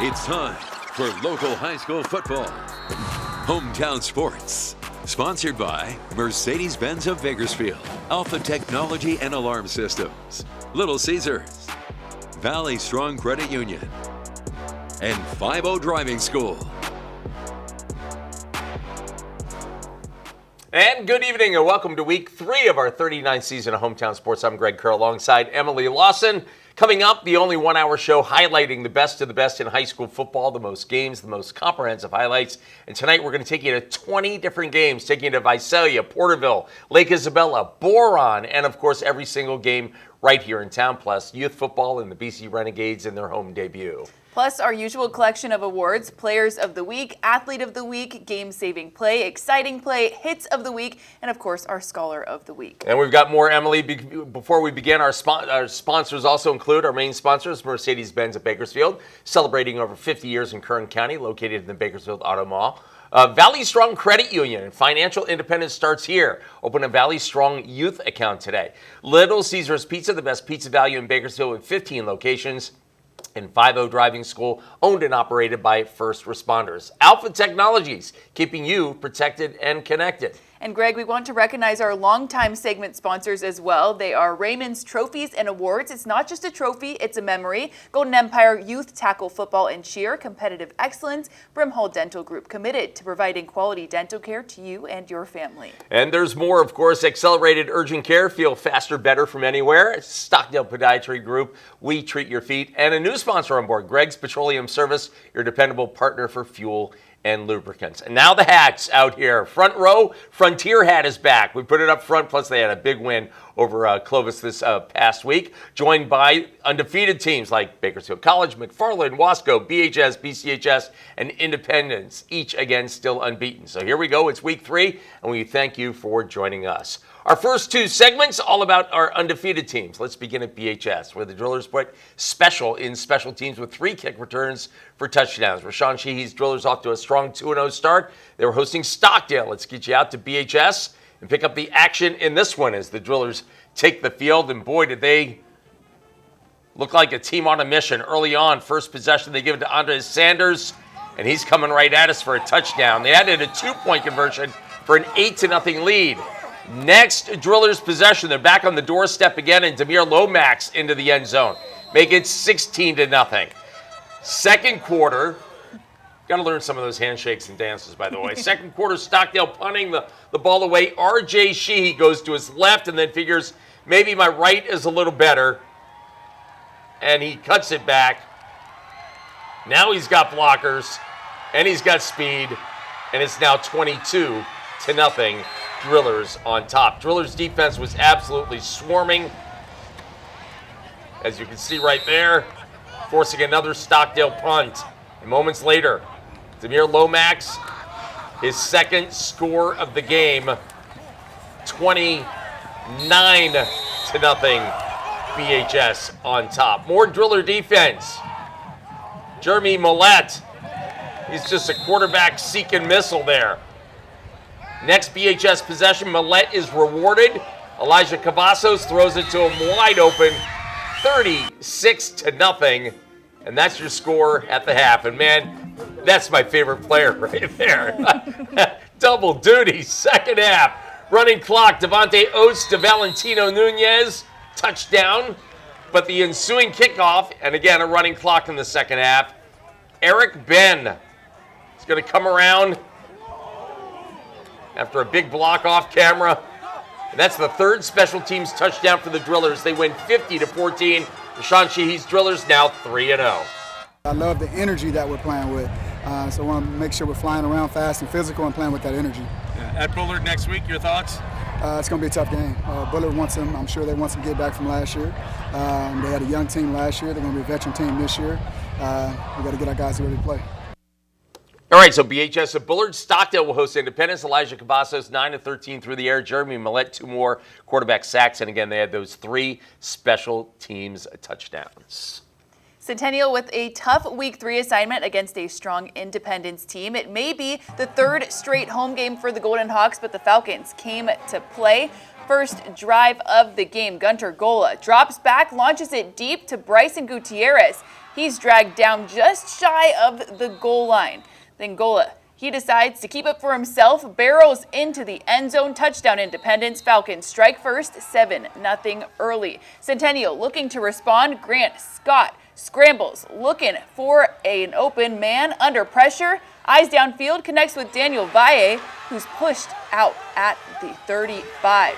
It's time for local high school football. Hometown Sports. Sponsored by Mercedes-Benz of Bakersfield, Alpha Technology and Alarm Systems, Little Caesars, Valley Strong Credit Union, and 5-0 Driving School. And good evening and welcome to week 3 of our 39th season of Hometown Sports. I'm Greg Kerr alongside Emily Lawson. Coming up, the only one-hour show highlighting the best of the best in high school football, the most games, the most comprehensive highlights. And tonight we're going to take you to 20 different games, taking you to Visalia, Porterville, Lake Isabella, Boron, and of course every single game right here in town, plus youth football and the BC Renegades in their home debut. Plus our usual collection of awards, Players of the Week, Athlete of the Week, Game-Saving Play, Exciting Play, Hits of the Week, and of course our Scholar of the Week. And we've got more, Emily. Before we begin, our sponsors also include our main sponsors, Mercedes-Benz of Bakersfield, celebrating over 50 years in Kern County, located in the Bakersfield Auto Mall. Valley Strong Credit Union. Financial independence starts here. Open a Valley Strong Youth account today. Little Caesars Pizza, the best pizza value in Bakersfield with 15 locations. And 5-0 Driving School, owned and operated by first responders. Alpha Technologies, keeping you protected and connected. And Greg, we want to recognize our longtime segment sponsors as well. They are Raymond's Trophies and Awards. It's not just a trophy, it's a memory. Golden Empire Youth Tackle Football and Cheer, Competitive Excellence, Brimhall Dental Group, committed to providing quality dental care to you and your family. And there's more, of course. Accelerated Urgent Care, feel faster, better from anywhere. Stockdale Podiatry Group, we treat your feet. And a new sponsor on board, Greg's Petroleum Service, your dependable partner for fuel and lubricants. And now the hats out here. Front row, Frontier hat is back. We put it up front, plus they had a big win over Clovis this past week, joined by undefeated teams like Bakersfield College, McFarland, Wasco, BHS, BCHS, and Independence, each again still unbeaten. So here we go. It's week 3, and we thank you for joining us. Our first 2 segments, all about our undefeated teams. Let's begin at BHS, where the Drillers put special teams with 3 kick returns for touchdowns. Rashawn Sheehy's Drillers off to a strong 2-0 start. They were hosting Stockdale. Let's get you out to BHS and pick up the action in this one as the Drillers take the field. And boy, did they look like a team on a mission early on. First possession, they give it to Andres Sanders, and he's coming right at us for a touchdown. They added a 2-point conversion for an 8-0 lead. Next Drillers possession, they're back on the doorstep again, and Demir Lomax into the end zone. Make it 16-0. Second quarter, got to learn some of those handshakes and dances, by the way. Second quarter, Stockdale punting the ball away. R.J. Sheehy goes to his left and then figures maybe my right is a little better, and he cuts it back. Now he's got blockers, and he's got speed, and it's now 22-0. Drillers on top. Drillers defense was absolutely swarming, as you can see right there, forcing another Stockdale punt. And moments later, Demir Lomax, his second score of the game, 29-0 BHS on top. More Driller defense. Jeremy Millette, he's just a quarterback seeking missile there. Next BHS possession, Millette is rewarded. Elijah Cavazos throws it to him wide open, 36-0, and that's your score at the half. And man, that's my favorite player right there. Double duty, second half. Running clock, Devontae Oates to Valentino Nunez, touchdown. But the ensuing kickoff, and again a running clock in the second half. Eric Ben is going to come around after a big block off camera. And that's the third special teams touchdown for the Drillers. They win 50-14. Rashawn Sheehy's Drillers now 3-0. I love the energy that we're playing with. So I want to make sure we're flying around fast and physical and playing with that energy. At Bullard next week, your thoughts? It's going to be a tough game. Bullard wants them. I'm sure they want some get back from last year. They had a young team last year. They're going to be a veteran team this year. We got to get our guys ready to play. All right, so BHS of Bullard. Stockdale will host Independence. Elijah Cavazos, 9-13 through the air. Jeremy Millette, 2 more quarterback sacks. And again, they had those 3 special teams touchdowns. Centennial with a tough Week 3 assignment against a strong Independence team. It may be the 3rd straight home game for the Golden Hawks, but the Falcons came to play. First drive of the game, Gunter Gola drops back, launches it deep to Bryson Gutierrez. He's dragged down just shy of the goal line. Then Gola, he decides to keep it for himself, barrels into the end zone, touchdown Independence. Falcons strike first, 7-0 early. Centennial looking to respond. Grant Scott scrambles, looking for an open man under pressure. Eyes downfield, connects with Daniel Valle, who's pushed out at the 35.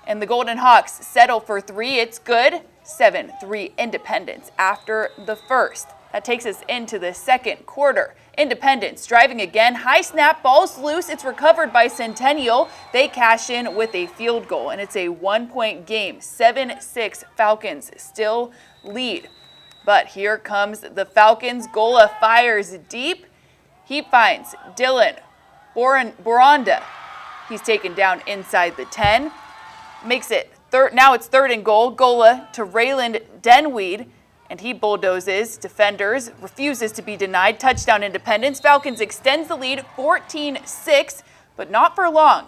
And the Golden Hawks settle for 3. It's good. 7-3 Independence after the first. That takes us into the second quarter. Independence driving again. High snap, ball's loose. It's recovered by Centennial. They cash in with a field goal, and it's a 1-point game. 7-6 Falcons still lead. But here comes the Falcons. Gola fires deep. He finds Dylan Boranda. He's taken down inside the 10. Makes it third. Now it's 3rd and goal. Gola to Rayland Denweed, and he bulldozes defenders, refuses to be denied. Touchdown Independence. Falcons extends the lead 14-6, but not for long.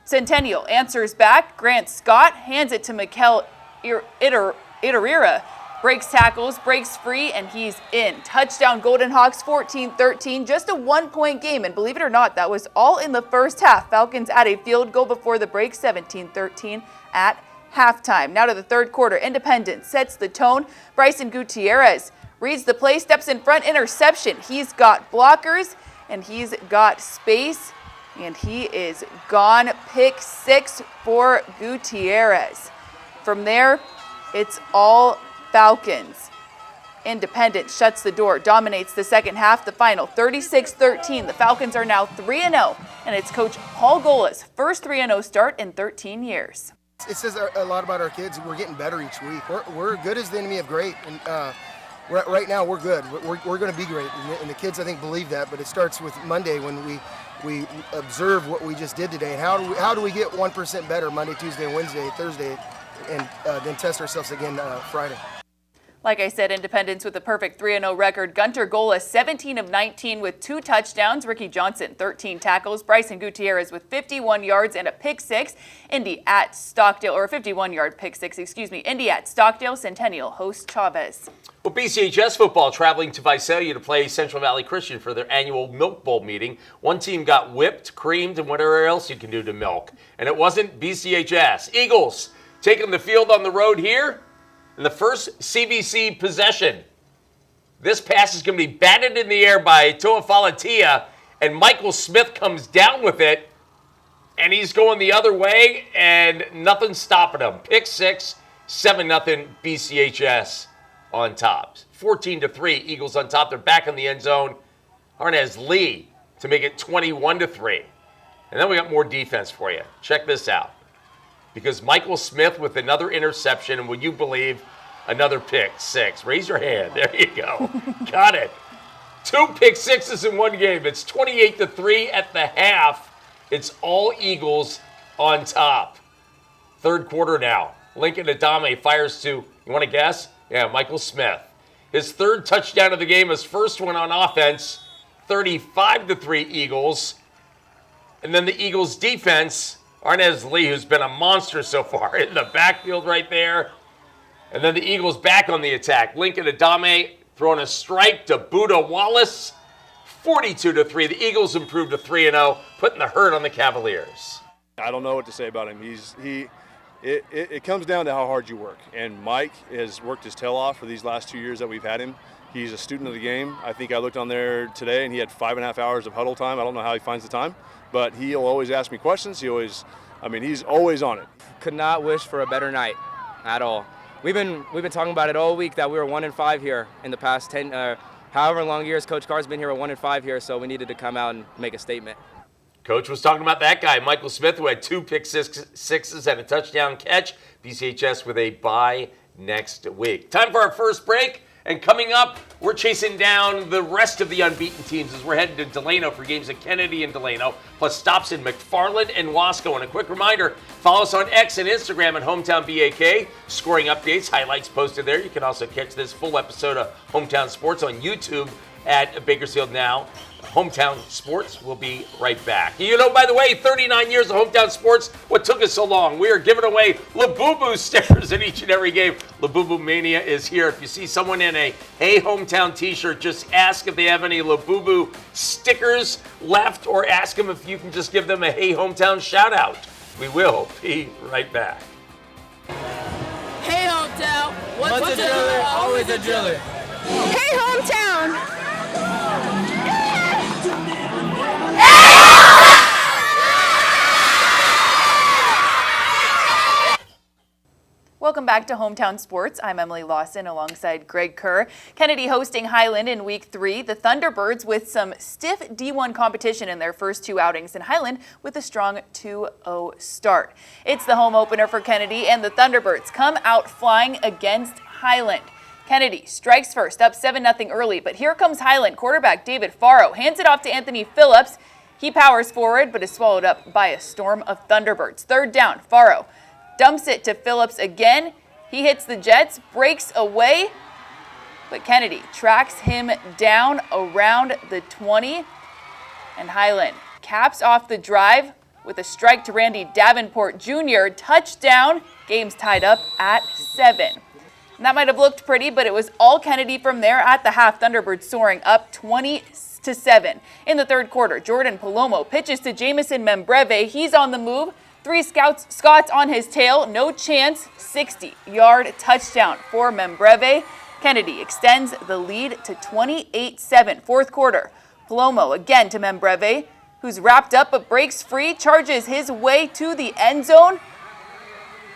Centennial answers back. Grant Scott hands it to Mikel Itarira. Breaks tackles, breaks free, and he's in. Touchdown Golden Hawks 14-13, just a 1-point game. And believe it or not, that was all in the first half. Falcons add a field goal before the break, 17-13 at halftime. Now to the third quarter. Independence sets the tone. Bryson Gutierrez reads the play, steps in front, interception. He's got blockers, and he's got space, and he is gone. Pick 6 for Gutierrez. From there, it's all Falcons. Independence shuts the door, dominates the second half. The final 36-13. The Falcons are now 3-0, and it's Coach Paul Gola's first 3-0 start in 13 years. It says a lot about our kids. We're getting better each week. We're good as the enemy of great, and right now we're good. We're going to be great, and the kids I think believe that. But it starts with Monday when we observe what we just did today, and how do we get 1% better Monday, Tuesday, Wednesday, Thursday, and then test ourselves again Friday. Like I said, Independence with a perfect 3-0 record. Gunter Gola, 17 of 19 with 2 touchdowns. Ricky Johnson, 13 tackles. Bryson Gutierrez with 51 yards and a pick 6. Indy at Stockdale, or a 51-yard pick 6, excuse me. Indy at Stockdale. Centennial hosts Chavez. Well, BCHS football traveling to Visalia to play Central Valley Christian for their annual Milk Bowl meeting. One team got whipped, creamed, and whatever else you can do to milk. And it wasn't BCHS. Eagles taking the field on the road here. In the first CVC possession, this pass is going to be batted in the air by Toa Falatia, and Michael Smith comes down with it, and he's going the other way, and nothing's stopping him. Pick 6, 7-0 BCHS on top. 14-3, Eagles on top. They're back in the end zone. Arnaz Lee to make it 21-3. And then we got more defense for you. Check this out. Because Michael Smith with another interception, and would you believe, another pick 6. Raise your hand. There you go. Got it. 2 pick 6s in one game. It's 28-3 at the half. It's all Eagles on top. Third quarter now. Lincoln Adame fires to, you want to guess? Yeah, Michael Smith. His third touchdown of the game, his first one on offense. 35-3 Eagles. And then the Eagles defense, Arnaz Lee, who's been a monster so far in the backfield right there. And then the Eagles back on the attack. Lincoln Adame throwing a strike to Buda Wallace. 42-3. The Eagles improved to 3-0, putting the hurt on the Cavaliers. I don't know what to say about him. It comes down to how hard you work. And Mike has worked his tail off for these last 2 years that we've had him. He's a student of the game. I think I looked on there today, and he had 5.5 hours of huddle time. I don't know how he finds the time. But he'll always ask me questions. He's always on it. Could not wish for a better night at all. We've been talking about it all week that we were 1-5 here in the past 10, however long years Coach Carr's been here. We're 1-5 here, so we needed to come out and make a statement. Coach was talking about that guy, Michael Smith, who had 2 pick sixes and a touchdown catch. BCHS with a bye next week. Time for our first break. And coming up, we're chasing down the rest of the unbeaten teams as we're heading to Delano for games at Kennedy and Delano, plus stops in McFarland and Wasco. And a quick reminder, follow us on X and Instagram at Hometown BAK. Scoring updates, highlights posted there. You can also catch this full episode of Hometown Sports on YouTube at Bakersfield Now. Hometown Sports will be right back. You know, by the way, 39 years of Hometown Sports, what took us so long? We are giving away Labubu stickers in each and every game. Labubu Mania is here. If you see someone in a Hey Hometown t-shirt, just ask if they have any Labubu stickers left, or ask them if you can just give them a Hey Hometown shout out. We will be right back. Hey Hometown, Once a driller, always a driller. Hey Hometown! Welcome back to Hometown Sports. I'm Emily Lawson alongside Greg Kerr. Kennedy hosting Highland in Week 3. The Thunderbirds with some stiff D1 competition in their first 2 outings, and Highland with a strong 2-0 start. It's the home opener for Kennedy, and the Thunderbirds come out flying against Highland. Kennedy strikes first, up 7-0 early, but here comes Highland. Quarterback David Faro hands it off to Anthony Phillips. He powers forward, but is swallowed up by a storm of Thunderbirds. Third down, Faro dumps it to Phillips again. He hits the Jets, breaks away, but Kennedy tracks him down around the 20. And Highland caps off the drive with a strike to Randy Davenport Jr. Touchdown. Game's tied up at 7. And that might have looked pretty, but it was all Kennedy from there at the half. Thunderbirds soaring up 20-7. In the third quarter, Jordan Palomo pitches to Jamison Membreve. He's on the move. 3 Scots on his tail, no chance, 60-yard touchdown for Membreve. Kennedy extends the lead to 28-7. Fourth quarter, Palomo again to Membreve, who's wrapped up but breaks free, charges his way to the end zone,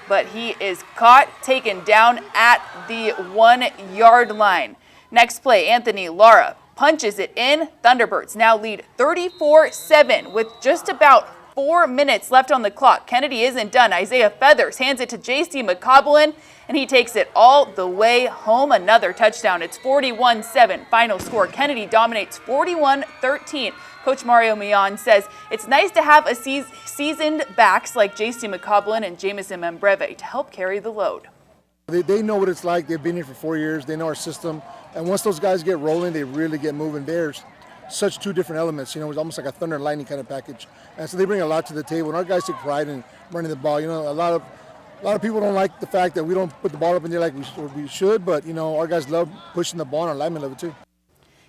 but he is caught, taken down at the 1-yard line. Next play, Anthony Lara punches it in. Thunderbirds now lead 34-7 with just about 4 minutes left on the clock. Kennedy isn't done. Isaiah Feathers hands it to J.C. McCoblin, and he takes it all the way home. Another touchdown. It's 41-7. Final score. Kennedy dominates 41-13. Coach Mario Mion says it's nice to have a seasoned backs like J.C. McCoblin and Jamison Membreve to help carry the load. They know what it's like. They've been here for 4 years. They know our system. And once those guys get rolling, they really get moving. There's such 2 different elements. It's almost like a thunder and lightning kind of package. And so they bring a lot to the table. And our guys take pride in running the ball. A lot of people don't like the fact that we don't put the ball up in there like we should. But, our guys love pushing the ball, and our linemen love it too.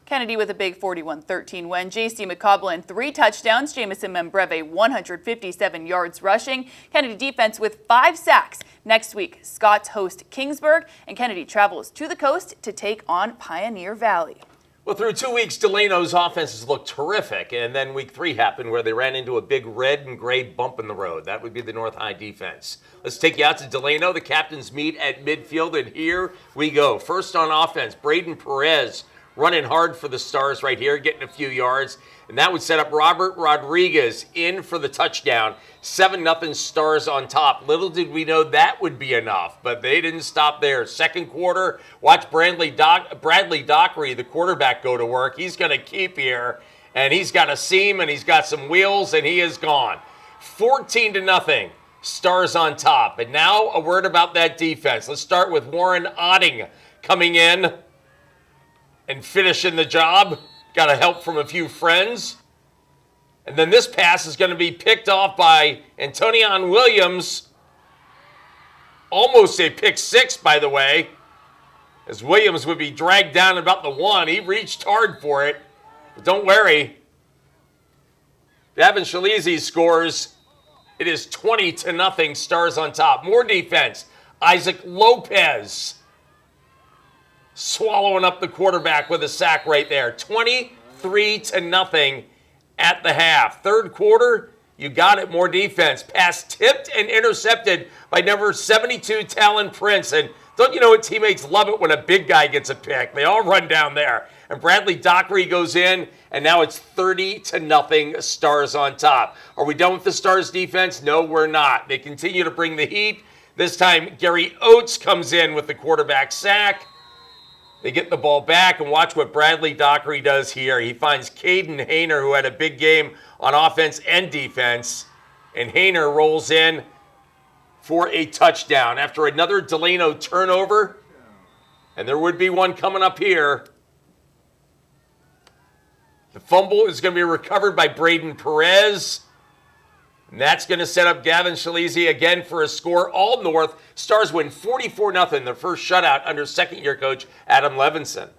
Kennedy with a big 41-13 win. J.C. McCoblin 3 touchdowns. Jamison Membreve 157 yards rushing. Kennedy defense with 5 sacks. Next week, Scots host Kingsburg, and Kennedy travels to the coast to take on Pioneer Valley. Well, through 2 weeks, Delano's offenses looked terrific, and then week 3 happened where they ran into a big red and gray bump in the road. That would be the North High defense. Let's take you out to Delano. The captains meet at midfield, and here we go. First on offense, Braden Perez running hard for the Stars right here, getting a few yards. And that would set up Robert Rodriguez in for the touchdown. 7-0 Stars on top. Little did we know that would be enough, but they didn't stop there. Second quarter, watch Bradley Dockery, the quarterback, go to work. He's going to keep here, and he's got a seam, and he's got some wheels, and he is gone. 14-0 Stars on top. And now a word about that defense. Let's start with Warren Otting coming in and finishing the job. Got a help from a few friends. And then this pass is going to be picked off by Antonion Williams. Almost a pick 6, by the way, as Williams would be dragged down about the 1. He reached hard for it. But don't worry. Davin Shalizi scores. It is 20-0 Stars on top. More defense. Isaac Lopez swallowing up the quarterback with a sack right there. 23-0 at the half. Third quarter, you got it, more defense. Pass tipped and intercepted by number 72, Talon Prince. And don't you know what, teammates love it when a big guy gets a pick. They all run down there. And Bradley Dockery goes in, and now it's 30-0 Stars on top. Are we done with the Stars defense? No, we're not. They continue to bring the heat. This time, Gary Oates comes in with the quarterback sack. They get the ball back, and watch what Bradley Dockery does here. He finds Caden Hayner, who had a big game on offense and defense, and Hayner rolls in for a touchdown after another Delano turnover, and there would be one coming up here. The fumble is going to be recovered by Braden Perez. And that's going to set up Gavin Shalizi again for a score. All North. Stars win 44-0, their first shutout under second-year coach Adam Levinson.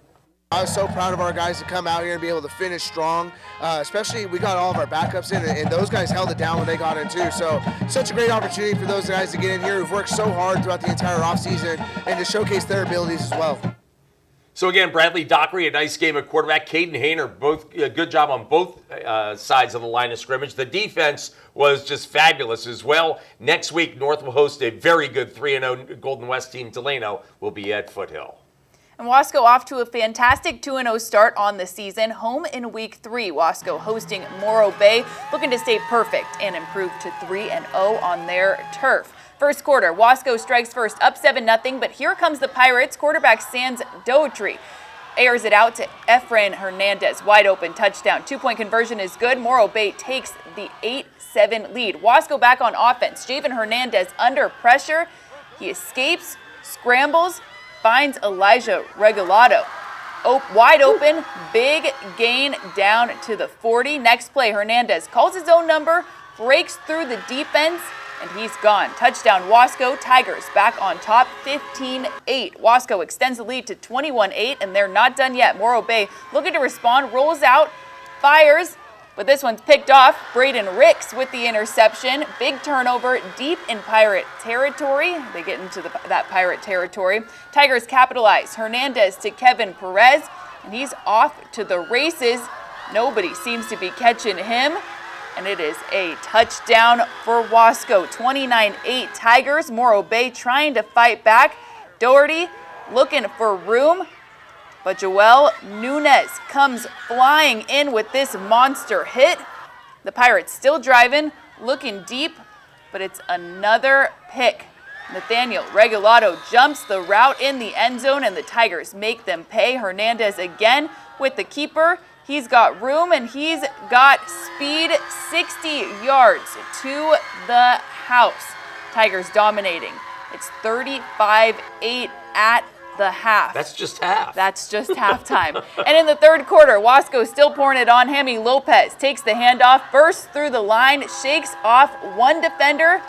I was so proud of our guys to come out here and be able to finish strong. Especially, we got all of our backups in, and those guys held it down when they got in too. So, such a great opportunity for those guys to get in here who've worked so hard throughout the entire offseason and to showcase their abilities as well. So again, Bradley Dockery, a nice game at quarterback. Caden Hayner, both a good job on both sides of the line of scrimmage. The defense was just fabulous as well. Next week, North will host a very good 3-0 Golden West team. Delano will be at Foothill. And Wasco off to a fantastic 2-0 start on the season. Home in week 3, Wasco hosting Morro Bay, looking to stay perfect and improve to 3-0 on their turf. First quarter, Wasco strikes first, up 7-0, but here comes the Pirates. Quarterback Sans Doetry airs it out to Efrain Hernandez. Wide open touchdown. 2-point conversion is good. Morro Bay takes the 8-7 lead. Wasco back on offense. Javen Hernandez under pressure. He escapes, scrambles, finds Elijah Regalado. Wide open, big gain down to the 40. Next play, Hernandez calls his own number, breaks through the defense, and he's gone. Touchdown, Wasco. Tigers back on top, 15-8. Wasco extends the lead to 21-8, and they're not done yet. Morro Bay looking to respond, rolls out, fires, but this one's picked off. Braden Ricks with the interception. Big turnover deep in Pirate territory. They get into that Pirate territory. Tigers capitalize. Hernandez to Kevin Perez, and he's off to the races. Nobody seems to be catching him. And it is a touchdown for Wasco. 29-8 Tigers. Morro Bay trying to fight back. Doherty looking for room. But Joel Nunez comes flying in with this monster hit. The Pirates still driving, looking deep, but it's another pick. Nathaniel Regalado jumps the route in the end zone, and the Tigers make them pay. Hernandez again with the keeper. He's got room, and he's got speed, 60 yards to the house. Tigers dominating. It's 35-8 at the half. That's just half. That's just halftime. And in the third quarter, Wasco still pouring it on. Hemi Lopez takes the handoff, bursts through the line, shakes off one defender,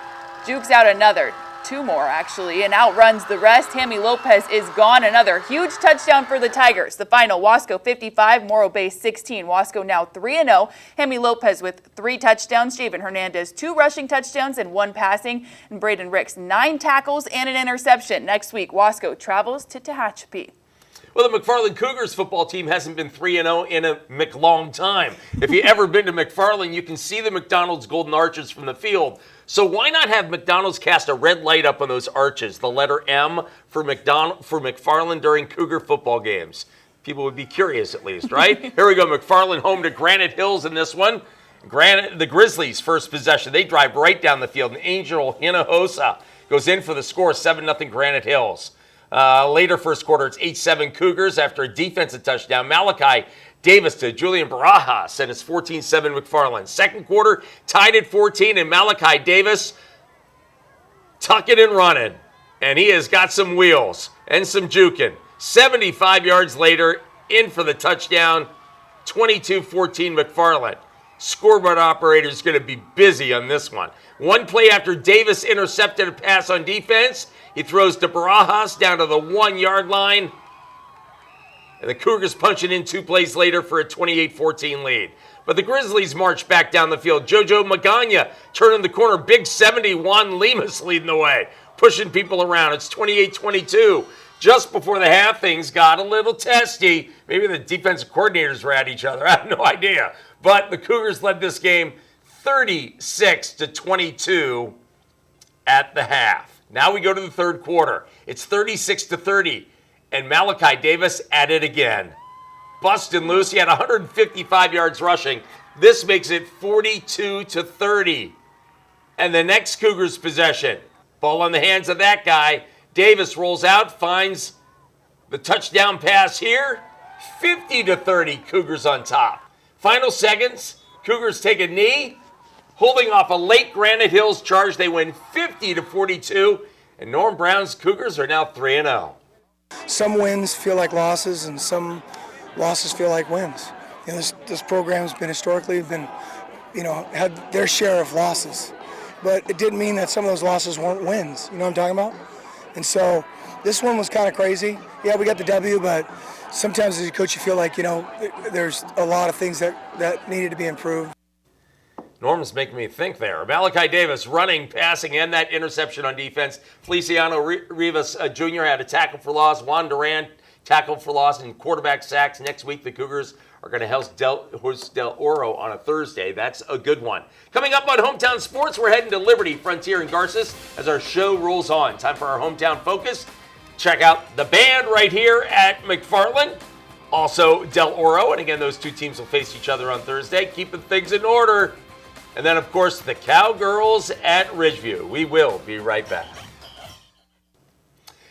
jukes out another. Two more, actually, and outruns the rest. Hemi Lopez is gone. Another huge touchdown for the Tigers. The final, Wasco 55, Morro Bay 16. Wasco now 3-0. Hemi Lopez with 3 touchdowns. Javen Hernandez 2 rushing touchdowns and 1 passing. And Braden Ricks 9 tackles and an interception. Next week, Wasco travels to Tehachapi. Well, the McFarland Cougars football team hasn't been 3-0 in a McLong time. If you've ever been to McFarland, you can see the McDonald's Golden Arches from the field. So why not have McDonald's cast a red light up on those arches, the letter M for McFarland during Cougar football games? People would be curious at least, right? Here we go, McFarland home to Granite Hills in this one. The Grizzlies' first possession. They drive right down the field, and Angel Hinojosa goes in for the score, 7-0 Granite Hills. Later first quarter, it's 8-7 Cougars after a defensive touchdown. Malachi Davis to Julian Barajas, and it's 14-7 McFarland. Second quarter, tied at 14, and Malachi Davis tucking and running. And he has got some wheels and some juking. 75 yards later, in for the touchdown, 22-14 McFarland. Scoreboard operator is going to be busy on this one. One play after Davis intercepted a pass on defense, he throws to Barajas down to the 1-yard line. And the Cougars punching in 2 plays later for a 28-14 lead. But the Grizzlies march back down the field. Jojo Magana turning the corner. Big 71 Lemus leading the way, pushing people around. It's 28-22. Just before the half, things got a little testy. Maybe the defensive coordinators were at each other. I have no idea. But the Cougars led this game 36-22 at the half. Now we go to the third quarter. It's 36-30, and Malachi Davis at it again. Busted loose. He had 155 yards rushing. This makes it 42-30. And the next Cougars possession, ball on the hands of that guy. Davis rolls out, finds the touchdown pass here. 50-30, Cougars on top. Final seconds, Cougars take a knee, holding off a late Granite Hills charge. They win 50-42, and Norm Brown's Cougars are now 3-0. Some wins feel like losses, and some losses feel like wins. this program's been historically had their share of losses, but it didn't mean that some of those losses weren't wins. You know what I'm talking about? And so this one was kind of crazy. Yeah, we got the W, but sometimes as a coach you feel like, there's a lot of things that needed to be improved. Norm's making me think there. Malachi Davis running, passing, and that interception on defense. Feliciano Rivas Jr. had a tackle for loss. Juan Duran tackled for loss and quarterback sacks. Next week, the Cougars are going to host Del Oro on a Thursday. That's a good one. Coming up on Hometown Sports, we're heading to Liberty, Frontier, and Garces as our show rolls on. Time for our Hometown Focus. Check out the band right here at McFarland. Also, Del Oro. And again, those two teams will face each other on Thursday, keeping things in order. And then, of course, the Cowgirls at Ridgeview. We will be right back.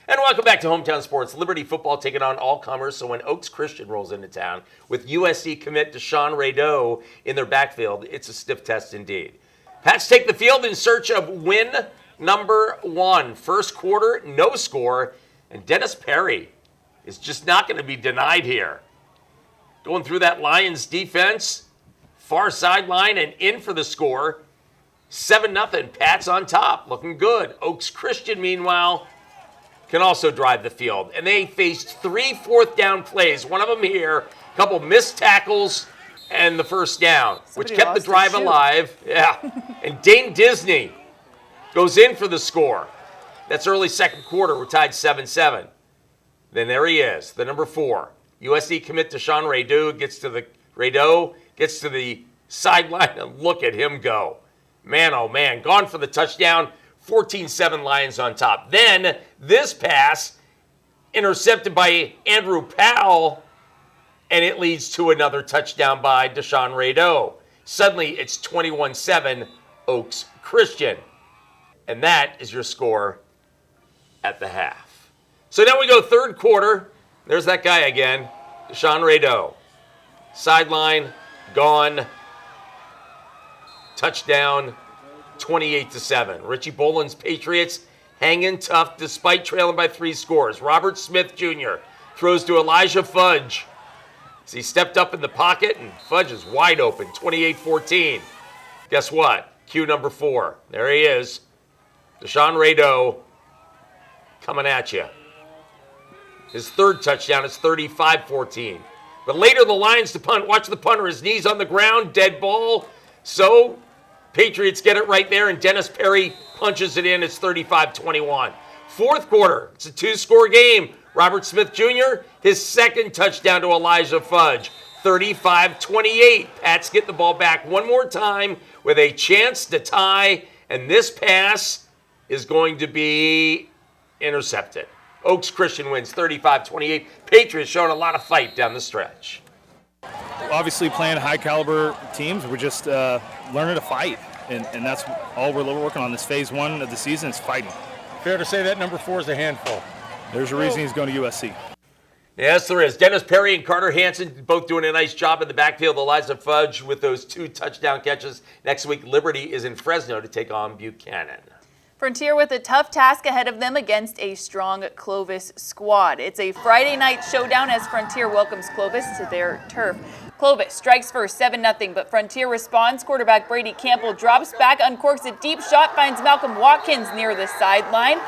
And welcome back to Hometown Sports. Liberty football taking on all comers. So when Oaks Christian rolls into town with USC commit Deshaun Rado in their backfield, it's a stiff test indeed. Pats take the field in search of win number 1. First quarter, no score. And Dennis Perry is just not going to be denied here. Going through that Lions defense. Far sideline and in for the score. 7-0. Pats on top. Looking good. Oaks Christian, meanwhile, can also drive the field. And they faced 3 fourth-down plays. One of them here. A couple missed tackles and the first down, which kept the drive alive. Yeah. And Dane Disney goes in for the score. That's early second quarter. We're tied 7-7. Then there he is, the number 4. USC commit Deshaun Rado gets to the sideline, and look at him go. Man, oh man, gone for the touchdown, 14-7 Lions on top. Then this pass, intercepted by Andrew Powell, and it leads to another touchdown by Deshaun Rado. Suddenly, it's 21-7 Oaks Christian. And that is your score at the half. So now we go third quarter. There's that guy again, Deshaun Rado. Sideline, gone. Touchdown, 28-7. Richie Boland's Patriots hanging tough despite trailing by 3 scores. Robert Smith Jr. throws to Elijah Fudge as he stepped up in the pocket, and Fudge is wide open, 28-14. Guess what? Cue number 4. There he is. Deshaun Rado coming at you. His third touchdown is 35-14. But later the Lions to punt. Watch the punter. His knees on the ground. Dead ball. So Patriots get it right there, and Dennis Perry punches it in. It's 35-21. Fourth quarter. It's a 2-score game. Robert Smith Jr., his second touchdown to Elijah Fudge. 35-28. Pats get the ball back one more time with a chance to tie, and this pass is going to be intercepted. Oaks Christian wins 35-28. Patriots showing a lot of fight down the stretch. Obviously playing high-caliber teams, we're just learning to fight, and that's all we're working on. This phase 1 of the season is fighting. Fair to say that number 4 is a handful. There's a reason he's going to USC. Yes, there is. Dennis Perry and Carter Hansen both doing a nice job in the backfield. Elijah Fudge with those 2 touchdown catches. Next week, Liberty is in Fresno to take on Buchanan. Frontier with a tough task ahead of them against a strong Clovis squad. It's a Friday night showdown as Frontier welcomes Clovis to their turf. Clovis strikes first, 7-0, but Frontier responds. Quarterback Brady Campbell drops back, uncorks a deep shot, finds Malcolm Watkins near the sideline.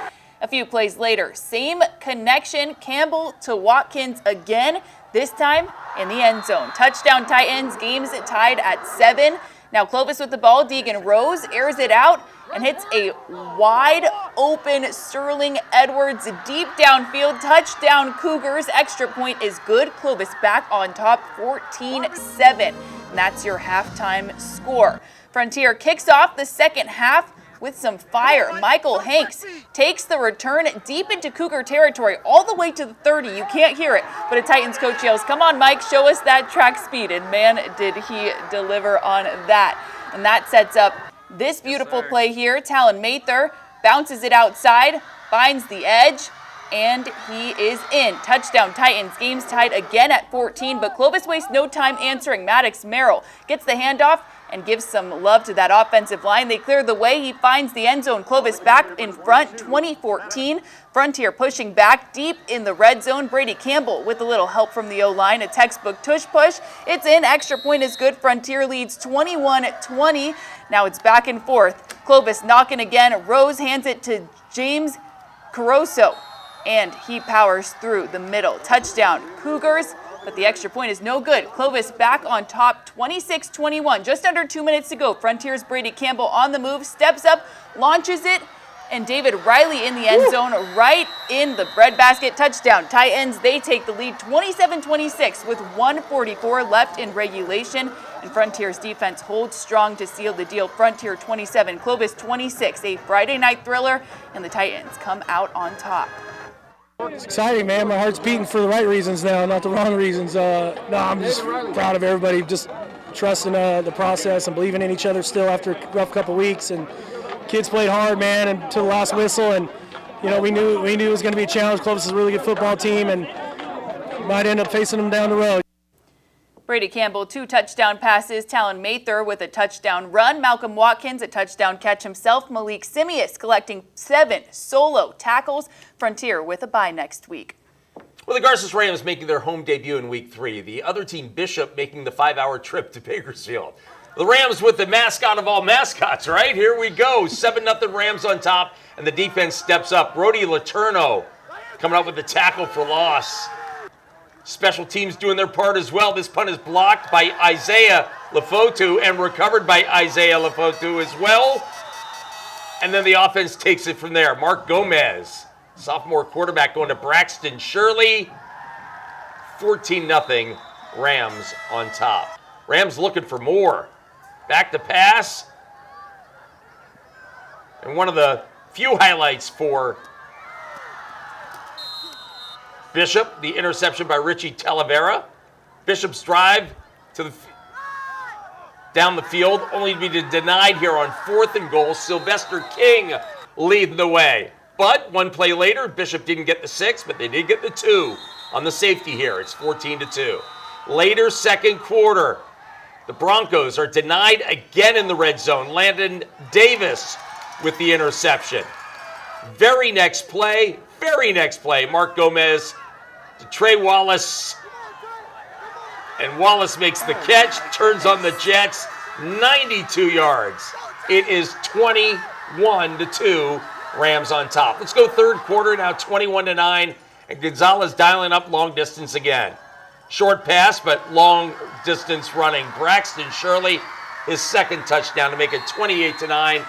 A few plays later, same connection, Campbell to Watkins again, this time in the end zone. Touchdown Titans, game's tied at 7. Now Clovis with the ball, Deegan Rose airs it out and hits a wide open Sterling Edwards deep downfield. Touchdown Cougars. Extra point is good. Clovis back on top, 14-7. And that's your halftime score. Frontier kicks off the second half with some fire. Michael Hanks takes the return deep into Cougar territory, all the way to the 30. You can't hear it, but a Titans coach yells, "Come on, Mike, show us that track speed." And man, did he deliver on that. And that sets up this beautiful play here. Talon Mather bounces it outside, finds the edge, and he is in. Touchdown Titans. Game's tied again at 14, but Clovis wastes no time answering. Maddox Merrill gets the handoff, and gives some love to that offensive line. They clear the way. He finds the end zone. Clovis back in front, 20-14. Frontier pushing back deep in the red zone. Brady Campbell with a little help from the O-line. A textbook tush push. It's in. Extra point is good. Frontier leads 21-20. Now it's back and forth. Clovis knocking again. Rose hands it to James Caruso, and he powers through the middle. Touchdown Cougars, but the extra point is no good. Clovis back on top, 26-21. Just under 2 minutes to go. Frontier's Brady Campbell on the move, steps up, launches it, and David Riley in the end zone, right in the breadbasket. Touchdown. Titans, they take the lead 27-26 with 1:44 left in regulation. And Frontier's defense holds strong to seal the deal. Frontier 27, Clovis 26, a Friday night thriller, and the Titans come out on top. It's exciting, man. My heart's beating for the right reasons now, not the wrong reasons. I'm just proud of everybody, just trusting the process and believing in each other still after a rough couple weeks. And kids played hard, man, until the last whistle. And we knew it was going to be a challenge. Clovis is a really good football team, and might end up facing them down the road. Brady Campbell, 2 touchdown passes. Talon Mather with a touchdown run. Malcolm Watkins, a touchdown catch himself. Malik Simius collecting 7 solo tackles. Frontier with a bye next week. Well, the Garces Rams making their home debut in Week 3. The other team, Bishop, making the 5-hour trip to Bakersfield. The Rams with the mascot of all mascots, right? Here we go. 7-0 Rams on top, and the defense steps up. Brody Letourneau coming up with the tackle for loss. Special teams doing their part as well. This punt is blocked by Isaiah Lefotu and recovered by Isaiah Lefotu as well. And then the offense takes it from there. Mark Gomez, sophomore quarterback, going to Braxton Shirley. 14-0 Rams on top. Rams looking for more. Back to pass. And one of the few highlights for Bishop, the interception by Richie Talavera. Bishop's drive to down the field, only to be denied here on 4th and goal. Sylvester King leading the way. But one play later, Bishop didn't get the 6, but they did get the 2 on the safety here. It's 14-2. Later, second quarter, the Broncos are denied again in the red zone. Landon Davis with the interception. Very next play, Mark Gomez to Trey Wallace. And Wallace makes the catch, turns on the Jets, 92 yards. It is 21-2, Rams on top. Let's go third quarter now, 21-9, and Gonzalez dialing up long distance again. Short pass, but long distance running. Braxton Shirley, his second touchdown to make it 28-9.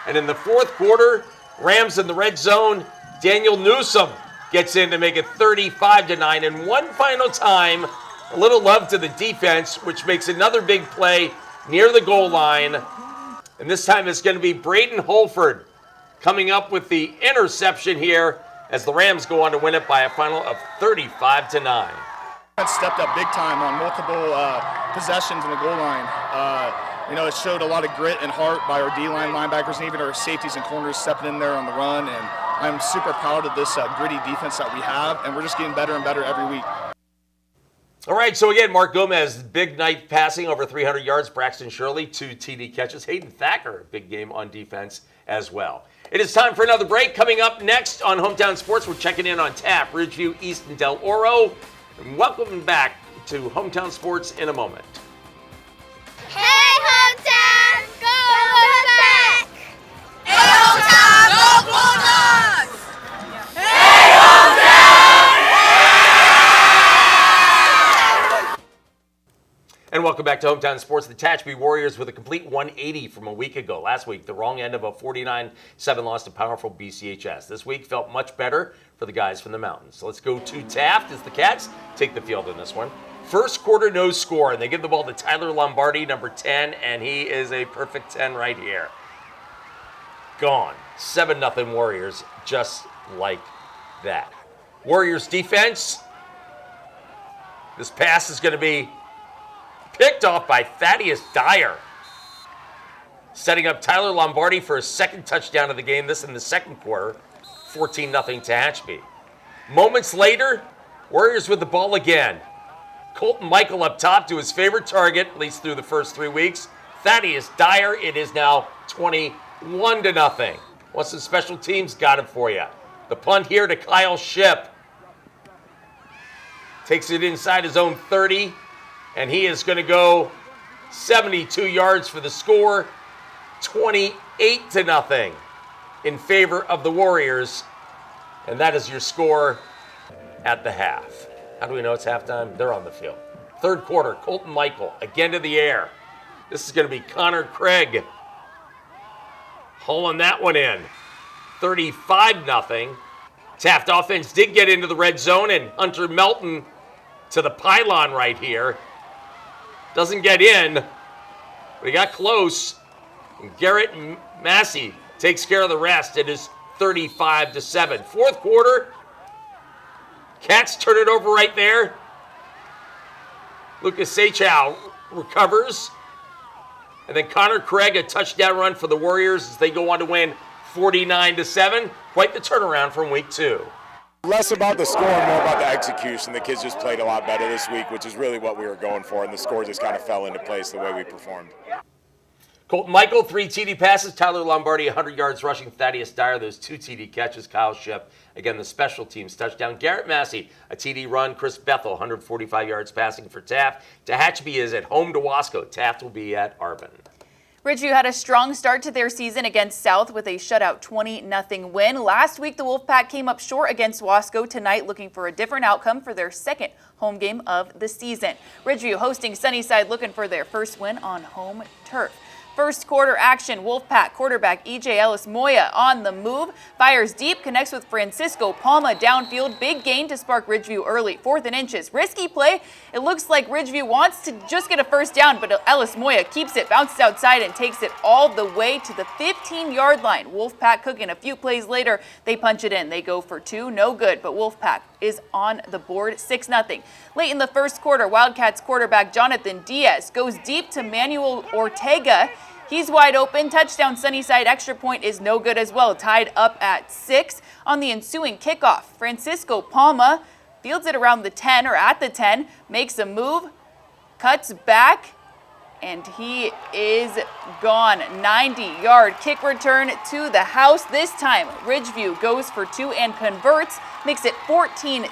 And in the fourth quarter, Rams in the red zone, Daniel Newsom gets in to make it 35-9. And one final time, a little love to the defense, which makes another big play near the goal line. And this time it's going to be Braden Holford coming up with the interception here as the Rams go on to win it by a final of 35-9. Stepped up big time on multiple possessions in the goal line. It showed a lot of grit and heart by our D-line linebackers and even our safeties and corners stepping in there on the run. And I'm super proud of this gritty defense that we have, and we're just getting better and better every week. All right, so again, Mark Gomez, big night passing, over 300 yards. Braxton Shirley, 2 TD catches. Hayden Thacker, big game on defense as well. It is time for another break. Coming up next on Hometown Sports, we're checking in on Taft, Ridgeview, East, and Del Oro. And welcome back to Hometown Sports in a moment. Hey, hometown, go back! Hey, hometown, go Bulldogs! Hey, hometown! And welcome back to Hometown Sports. The Tehachapi Warriors with a complete 180 from a week ago. Last week, the wrong end of a 49-7 loss to powerful BCHS. This week felt much better for the guys from the mountains. So let's go to Taft as the Cats take the field in this one. First quarter, no score, and they give the ball to Tyler Lombardi, number 10, and he is a perfect 10 right here. Gone. 7-0 Warriors, just like that. Warriors defense. This pass is going to be picked off by Thaddeus Dyer, setting up Tyler Lombardi for his second touchdown of the game, this in the second quarter, 14-0 Tehachapi. Moments later, Warriors with the ball again. Colton Michael up top to his favorite target, at least through the first 3 weeks, Thaddeus Dyer. It is now 21-0. What's the special teams got it for you? The punt here to Kyle Shipp. Takes it inside his own 30, and he is going to go 72 yards for the score. 28-0 in favor of the Warriors. And that is your score at the half. How do we know it's halftime? They're on the field. Third quarter, Colton Michael again to the air. This is going to be Connor Craig hauling that one in. 35-0. Taft offense did get into the red zone, and Hunter Melton to the pylon right here. Doesn't get in, but he got close. And Garrett Massey takes care of the rest. It is 35-7. Fourth quarter, Cats turn it over right there. Lucas Seychow recovers. And then Connor Craig, a touchdown run for the Warriors as they go on to win 49-7. Quite the turnaround from week 2. Less about the score and more about the execution. The kids just played a lot better this week, which is really what we were going for, and the score just kind of fell into place the way we performed. Colton Michael, 3 TD passes. Tyler Lombardi, 100 yards rushing. Thaddeus Dyer, those 2 TD catches. Kyle Shipp, again, the special teams touchdown. Garrett Massey, a TD run. Chris Bethel, 145 yards passing for Taft. Tehachapi is at home to Wasco. Taft will be at Arbin. Ridgeview had a strong start to their season against South with a shutout 20-0 win. Last week, the Wolfpack came up short against Wasco. Tonight, looking for a different outcome for their second home game of the season. Ridgeview hosting Sunnyside, looking for their first win on home turf. First quarter action, Wolfpack quarterback E.J. Ellis-Moya on the move. Fires deep, connects with Francisco Palma downfield. Big gain to spark Ridgeview early. 4th and inches. Risky play. It looks like Ridgeview wants to just get a first down, but Ellis-Moya keeps it, bounces outside, and takes it all the way to the 15-yard line. Wolfpack cooking. A few plays later, they punch it in. They go for 2. No good, but Wolfpack is on the board, 6-0. Late in the first quarter, Wildcats quarterback Jonathan Diaz goes deep to Manuel Ortega. He's wide open. Touchdown Sunnyside. Extra point is no good as well. Tied up at 6. On the ensuing kickoff, Francisco Palma fields it around the 10 or at the 10, makes a move, cuts back, and he is gone. 90-yard kick return to the house. This time, Ridgeview goes for 2 and converts, makes it 14-6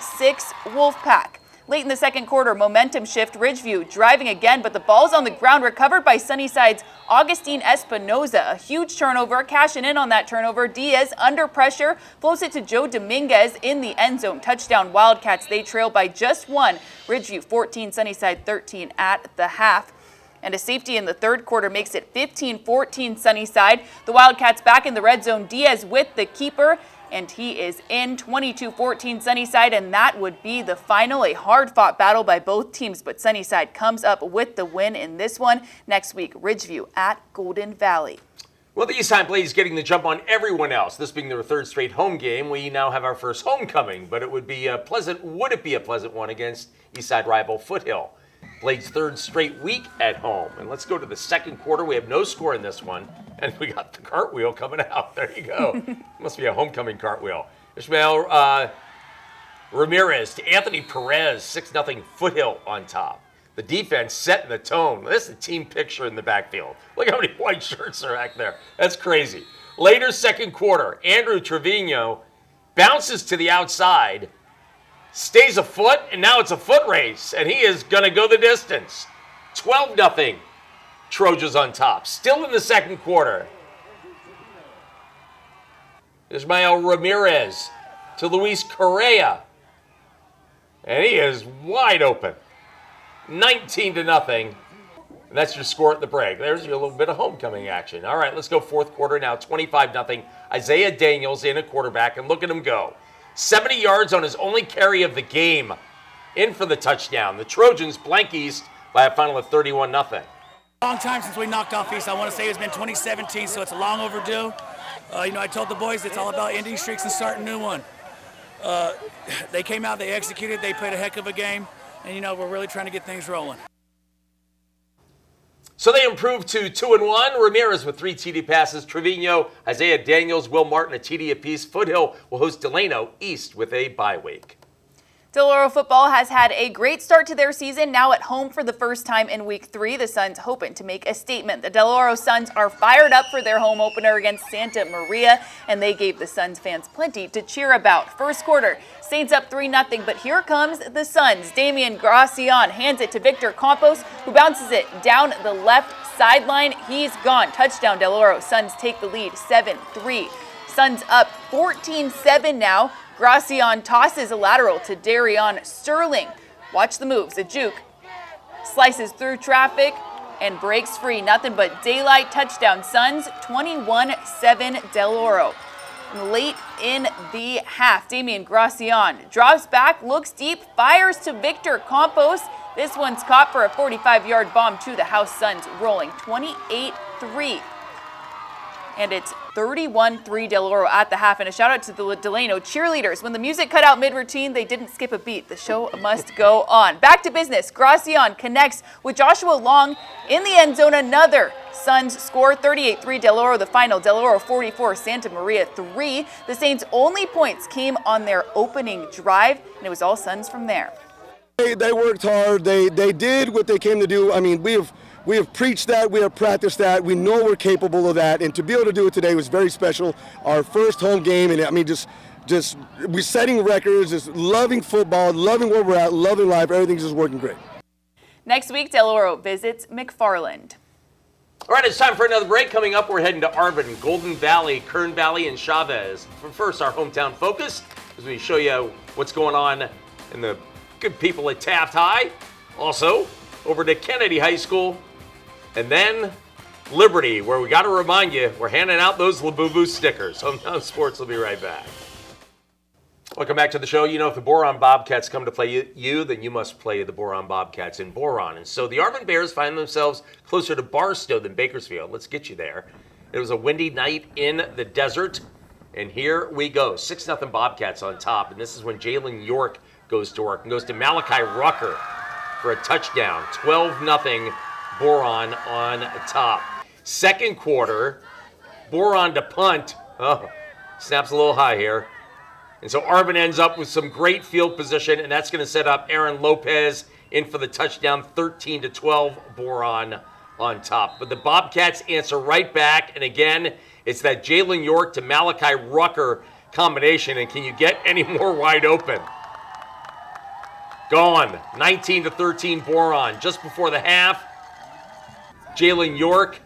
Wolfpack. Late in the second quarter, momentum shift, Ridgeview driving again, but the ball's on the ground, recovered by Sunnyside's Augustine Espinoza. A huge turnover, cashing in on that turnover. Diaz under pressure, floats it to Joe Dominguez in the end zone. Touchdown Wildcats, they trail by just 1. Ridgeview 14, Sunnyside 13 at the half. And a safety in the third quarter makes it 15-14 Sunnyside. The Wildcats back in the red zone. Diaz with the keeper, and he is in. 22-14 Sunnyside, and that would be the final. A hard-fought battle by both teams, but Sunnyside comes up with the win in this one. Next week, Ridgeview at Golden Valley. Well, the Eastside Blaze getting the jump on everyone else. This being their 3rd straight home game, we now have our first homecoming, but it would be a pleasant one against Eastside rival Foothill. Blade's 3rd straight week at home. And let's go to the second quarter. We have no score in this one. And we got the cartwheel coming out. There you go. Must be a homecoming cartwheel. Ishmael Ramirez to Anthony Perez. 6-0 Foothill on top. The defense setting the tone. This is a team picture in the backfield. Look how many white shirts are back there. That's crazy. Later second quarter, Andrew Trevino bounces to the outside, stays a foot, and now it's a foot race, and he is going to go the distance. 12-0 Trojans on top. Still in the second quarter. Ismael Ramirez to Luis Correa, and he is wide open. 19-0. And that's your score at the break. There's your little bit of homecoming action. All right, let's go fourth quarter now. 25-0. Isaiah Daniels in a quarterback, and look at him go. 70 yards on his only carry of the game. In for the touchdown. The Trojans blank East by a final of 31-0. Long time since we knocked off East. I want to say it's been 2017, so it's a long overdue. I told the boys it's all about ending streaks and starting a new one. They came out, they executed, they played a heck of a game, and we're really trying to get things rolling. So they improved to 2-1. Ramirez with 3 TD passes. Trevino, Isaiah Daniels, Will Martin a TD apiece. Foothill will host Delano East with a bye week. Del Oro football has had a great start to their season, now at home for the first time in Week 3. The Suns hoping to make a statement. The Del Oro Suns are fired up for their home opener against Santa Maria, and they gave the Suns fans plenty to cheer about. First quarter, Saints up 3-0, but here comes the Suns. Damian Gracian hands it to Victor Campos, who bounces it down the left sideline. He's gone. Touchdown, Del Oro. Suns take the lead 7-3. Suns up 14-7 now. Gracian tosses a lateral to Darion Sterling. Watch the moves. A juke slices through traffic and breaks free. Nothing but daylight. Touchdown. Suns 21-7 Del Oro. Late in the half, Damian Gracian drops back, looks deep, fires to Victor Campos. This one's caught for a 45-yard bomb to the house. Suns rolling 28-3. And it's 31-3 Del Oro at the half. And a shout out to the Delano cheerleaders. When the music cut out mid-routine, they didn't skip a beat. The show must go on. Back to business. Gracian connects with Joshua Long in the end zone. Another Suns score 38-3 Del Oro. The final, Del Oro 44, Santa Maria 3. The Saints' only points came on their opening drive, and it was all Suns from there. They worked hard. They did what they came to do. I mean, we have preached that, we have practiced that, we know we're capable of that, and to be able to do it today was very special. Our first home game, and I mean, just we're setting records, just loving football, loving where we're at, loving life, everything's just working great. Next week, Del Oro visits McFarland. All right, it's time for another break. Coming up, we're heading to Arvin, Golden Valley, Kern Valley, and Chavez. But first, our hometown focus, as we show you what's going on in the good people at Taft High. Also, over to Kennedy High School. And then Liberty, where we got to remind you, we're handing out those Labubu stickers. Hometown Sports will be right back. Welcome back to the show. You know, if the Boron Bobcats come to play you, then you must play the Boron Bobcats in Boron. And so the Arvin Bears find themselves closer to Barstow than Bakersfield. Let's get you there. It was a windy night in the desert. And here we go. 6-0 Bobcats on top. And this is when Jalen York goes to work and goes to Malachi Rucker for a touchdown. 12-0. Boron on top. Second quarter, Boron to punt. Oh, snaps a little high here. And so Arvin ends up with some great field position, and that's going to set up Aaron Lopez in for the touchdown. 13-12, Boron on top. But the Bobcats answer right back, and again, it's that Jalen York to Malachi Rucker combination, and can you get any more wide open? Gone. 19-13, Boron. Just before the half, Jalen York,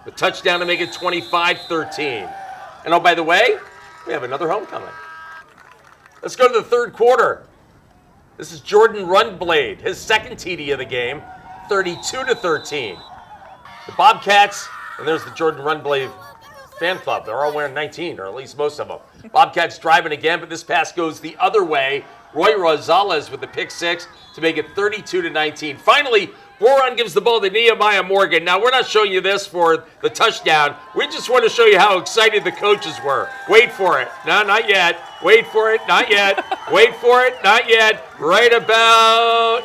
the touchdown to make it 25-13. And oh, by the way, we have another homecoming. Let's go to the third quarter. This is Jordan Runblade, his second TD of the game, 32-13. The Bobcats, and there's the Jordan Runblade fan club. They're all wearing 19, or at least most of them. Bobcats driving again, but this pass goes the other way. Roy Rosales with the pick six to make it 32-19. Finally, Boron gives the ball to Nehemiah Morgan. Now, we're not showing you this for the touchdown. We just want to show you how excited the coaches were. Wait for it. No, not yet. Wait for it. Not yet. Wait for it. Not yet. Right about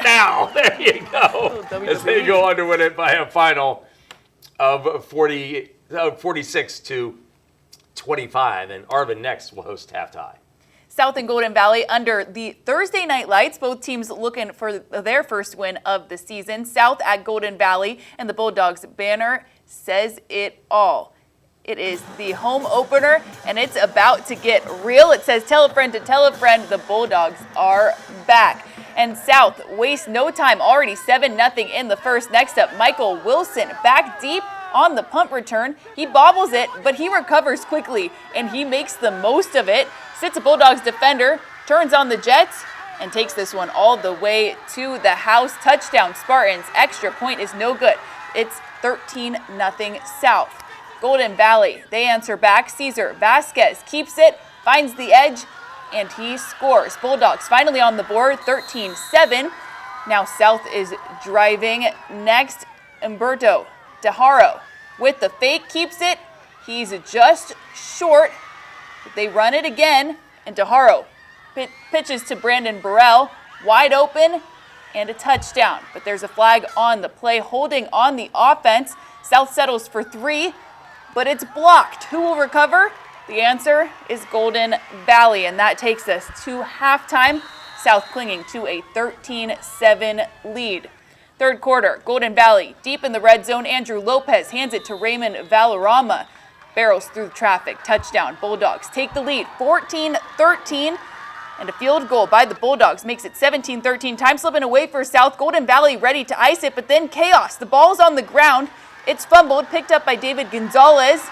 now. There you go. As they go on to win it by a final of 46-25. And Arvin next will host Taft High. South and Golden Valley under the Thursday night lights. Both teams looking for their first win of the season. South at Golden Valley, and the Bulldogs banner says it all. It is the home opener, and it's about to get real. It says tell a friend to tell a friend. The Bulldogs are back. And South wastes no time. Already 7-0 in the first. Next up, Michael Wilson back deep on the punt return. He bobbles it, but he recovers quickly, and he makes the most of it. Sits a Bulldogs defender, turns on the Jets, and takes this one all the way to the house. Touchdown, Spartans. Extra point is no good. It's 13-0 South. Golden Valley, they answer back. Cesar Vasquez keeps it, finds the edge, and he scores. Bulldogs finally on the board, 13-7. Now South is driving. Next, Umberto DeHaro with the fake, keeps it. He's just short. They run it again, and DeHaro pitches to Brandon Burrell, wide open, and a touchdown. But there's a flag on the play, holding on the offense. South settles for 3, but it's blocked. Who will recover? The answer is Golden Valley, and that takes us to halftime. South clinging to a 13-7 lead. Third quarter, Golden Valley deep in the red zone. Andrew Lopez hands it to Raymond Valderrama. Barrels through traffic. Touchdown. Bulldogs take the lead 14-13. And a field goal by the Bulldogs makes it 17-13. Time slipping away for South. Golden Valley ready to ice it, but then chaos. The ball's on the ground. It's fumbled, picked up by David Gonzalez.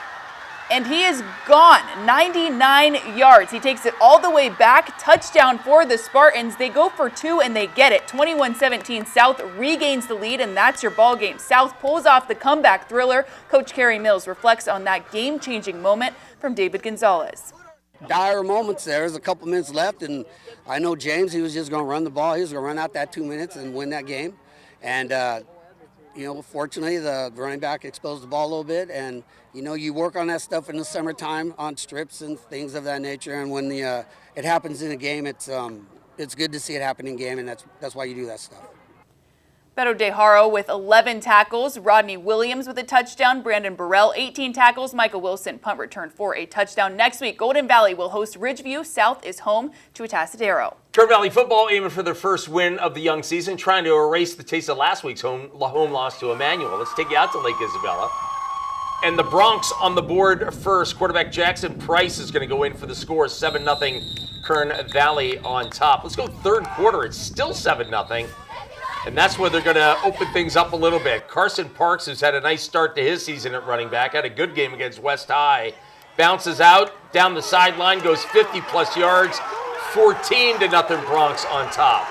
And he is gone, 99 yards. He takes it all the way back. Touchdown for the Spartans. They go for 2 and they get it. 21-17. South regains the lead, and that's your ball game. South pulls off the comeback thriller. Coach Kerry Mills reflects on that game-changing moment from David Gonzalez. Dire moments there. There's a couple minutes left, and I know James, he was just going to run the ball. He was going to run out that 2 minutes and win that game. And, fortunately, the running back exposed the ball a little bit, and you work on that stuff in the summertime on strips and things of that nature. And when it happens in a game, it's good to see it happen in game, and that's why you do that stuff. Beto De Haro with 11 tackles. Rodney Williams with a touchdown. Brandon Burrell, 18 tackles. Michael Wilson, punt return for a touchdown. Next week, Golden Valley will host Ridgeview. South is home to Atascadero. Kern Valley football aiming for their first win of the young season, trying to erase the taste of last week's home loss to Emmanuel. Let's take you out to Lake Isabella. And the Bronx on the board first. Quarterback Jackson Price is going to go in for the score. 7-0 Kern Valley on top. Let's go third quarter. It's still 7-0. And that's where they're going to open things up a little bit. Carson Parks, who's had a nice start to his season at running back, had a good game against West High. Bounces out, down the sideline, goes 50-plus yards. 14-0 Bronx on top.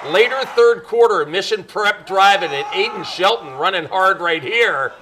Later third quarter, Mission Prep driving it. Aiden Shelton running hard right here.